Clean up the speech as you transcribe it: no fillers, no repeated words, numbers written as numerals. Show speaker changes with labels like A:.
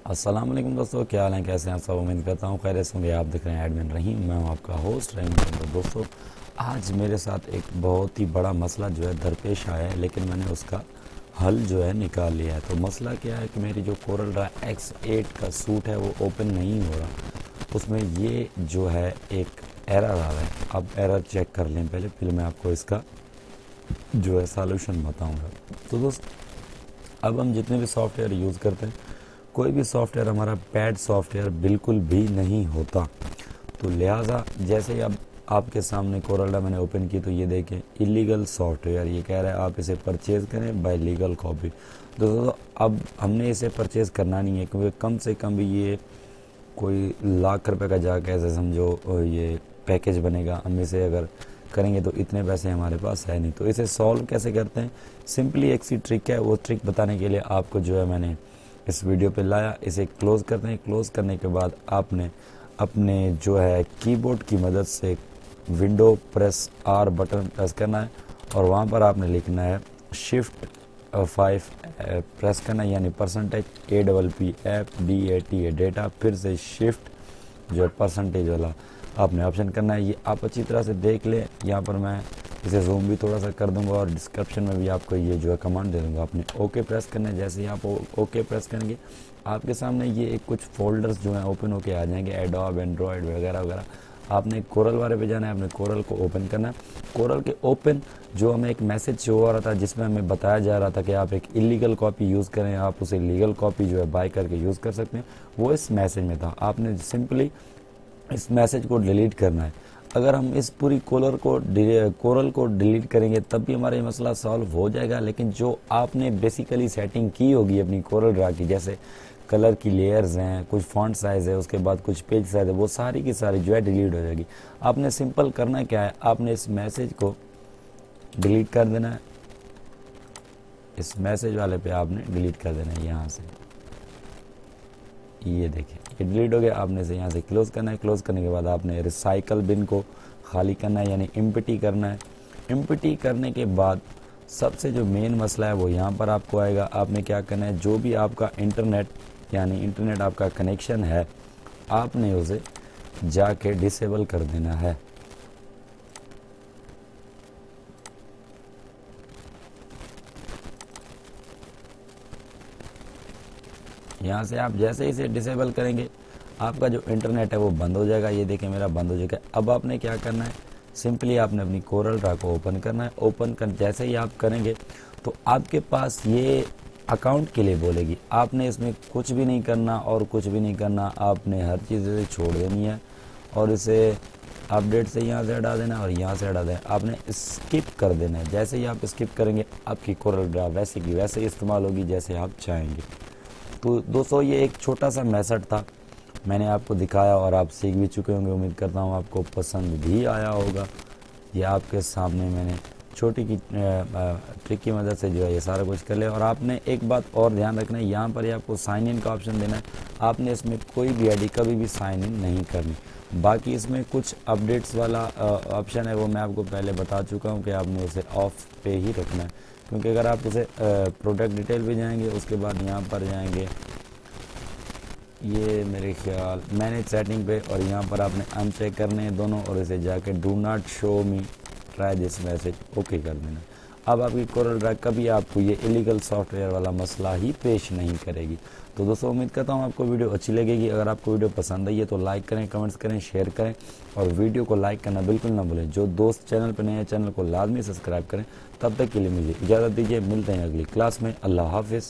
A: अस्सलाम वालेकुम दोस्तों, क्या हाल है, कैसे हैं आप सब। उम्मीद करता हूँ खैरियत से होंगे। आप देख रहे हैं एडमिन रहीम, मैं हूँ आपका होस्ट रहीम। तो दोस्तों, आज मेरे साथ एक बहुत ही बड़ा मसला जो है दरपेश आया है, लेकिन मैंने उसका हल जो है निकाल लिया है। तो मसला क्या है कि मेरी जो कोरल ड्रा X8 का सूट है वो ओपन नहीं हो रहा। उसमें ये जो है एक एरर आ रहा है। अब एरर चेक कर लें पहले, फिर मैं आपको इसका जो है सॉल्यूशन बताऊँगा। तो दोस्त, अब हम जितने भी सॉफ्टवेयर यूज़ करते हैं, कोई भी सॉफ्टवेयर हमारा बैड सॉफ्टवेयर बिल्कुल भी नहीं होता। तो लिहाजा जैसे ही अब आपके सामने कोरल मैंने ओपन की तो ये देखें इलीगल सॉफ्टवेयर, ये कह रहा है आप इसे परचेज़ करें बाय लीगल कॉपी। दोस्तों, अब हमने इसे परचेज़ करना नहीं है, क्योंकि कम से कम भी ये कोई लाख रुपए का जाके ऐसे समझो ये पैकेज बनेगा। हम इसे अगर करेंगे तो इतने पैसे हमारे पास है नहीं। तो इसे सॉल्व कैसे करते हैं, सिंपली एक सी ट्रिक है। वो ट्रिक बताने के लिए आपको जो है मैंने इस वीडियो पे लाया। इसे क्लोज़ करते हैं। क्लोज़ करने के बाद आपने अपने जो है कीबोर्ड की मदद से window press R button press करना है, और वहाँ पर आपने लिखना है शिफ्ट 5 प्रेस करना है, यानी %APPAT डेटा, फिर से शिफ्ट जो है परसेंटेज वाला आपने ऑप्शन करना है। ये आप अच्छी तरह से देख लें। यहाँ पर मैं इसे जूम भी थोड़ा सा कर दूंगा और डिस्क्रिप्शन में भी आपको ये जो है कमांड दे दूंगा। आपने ओके प्रेस करना है। जैसे ही आप ओके प्रेस करेंगे आपके सामने ये एक कुछ फोल्डर्स जो हैं ओपन होके आ जाएंगे, एडोब, एंड्रॉयड वगैरह वगैरह। आपने कोरल वाले पे जाना है, आपने कोरल को ओपन करना है। कोरल के ओपन जो हमें एक मैसेज शो हो रहा था जिसमें हमें बताया जा रहा था कि आप एक इलीगल कॉपी यूज़ करें, आप उसे लीगल कॉपी जो है बाय करके यूज़ कर सकते हैं, वो इस मैसेज में था। आपने सिंपली इस मैसेज को डिलीट करना है। अगर हम इस पूरी कोरल को डिलीट करेंगे तब भी हमारा ये मसला सॉल्व हो जाएगा। लेकिन जो आपने बेसिकली सेटिंग की होगी अपनी कोरल ड्रा की, जैसे कलर की लेयर्स हैं, कुछ फॉन्ट साइज़ है, उसके बाद कुछ पेज साइज़ है, वो सारी की सारी जो है डिलीट हो जाएगी। आपने सिंपल करना क्या है, आपने इस मैसेज को डिलीट कर देना है। इस मैसेज वाले पे आपने डिलीट कर देना है यहाँ से। ये देखिए ये डिलीट हो गया। आपने इसे यहाँ से क्लोज़ करना है। क्लोज़ करने के बाद आपने रिसाइकल बिन को खाली करना है, यानी एम्प्टी करना है। एम्प्टी करने के बाद सबसे जो मेन मसला है वो यहाँ पर आपको आएगा। आपने क्या करना है, जो भी आपका इंटरनेट यानी इंटरनेट आपका कनेक्शन है, आपने उसे जाके डिसेबल कर देना है। यहाँ से आप जैसे ही इसे डिसेबल करेंगे आपका जो इंटरनेट है वो बंद हो जाएगा। ये देखें मेरा बंद हो जाएगा। अब आपने क्या करना है, सिंपली आपने अपनी कोरल ड्रा को ओपन करना है। ओपन कर जैसे ही आप करेंगे तो आपके पास ये अकाउंट के लिए बोलेगी। आपने इसमें कुछ भी नहीं करना और कुछ भी नहीं करना, आपने हर चीज़ इसे छोड़ देनी है और इसे अपडेट से यहाँ से हटा देना और यहाँ से हटा देना। आपने स्किप कर देना है। जैसे ही आप स्किप करेंगे आपकी कोरल ड्रा वैसे की वैसे इस्तेमाल होगी जैसे आप चाहेंगे। तो दोस्तों, ये एक छोटा सा मैसेज था, मैंने आपको दिखाया और आप सीख भी चुके होंगे। उम्मीद करता हूँ आपको पसंद भी आया होगा। ये आपके सामने मैंने छोटी की ट्रिक की मदद से जो है ये सारा कुछ कर लिया। और आपने एक बात और ध्यान रखना है, यहाँ पर ही आपको साइन इन का ऑप्शन देना है। आपने इसमें कोई भी आईडी कभी भी साइन इन नहीं करनी। बाकी इसमें कुछ अपडेट्स वाला ऑप्शन है, वो मैं आपको पहले बता चुका हूँ कि आपने उसे ऑफ पे ही रखना है। क्योंकि अगर आप उसे प्रोडक्ट डिटेल भी जाएंगे, उसके बाद यहाँ पर जाएंगे, ये मेरे ख्याल मैनेज सेटिंग पे, और यहाँ पर आपने अनचेक करने हैं दोनों, और इसे जाके do not show me try this message okay कर देना। अब आपकी कोरल ड्रा कभी आपको ये इलीगल सॉफ्टवेयर वाला मसला ही पेश नहीं करेगी। तो दोस्तों, उम्मीद करता हूँ आपको वीडियो अच्छी लगेगी। अगर आपको वीडियो पसंद आई है तो लाइक करें, कमेंट्स करें, शेयर करें, और वीडियो को लाइक करना बिल्कुल ना भूलें। जो दोस्त चैनल पर नए हैं चैनल को लाजमी सब्सक्राइब करें। तब तक के लिए मुझे इजाज़त दीजिए, मिलते हैं अगली क्लास में। अल्लाह हाफिज़।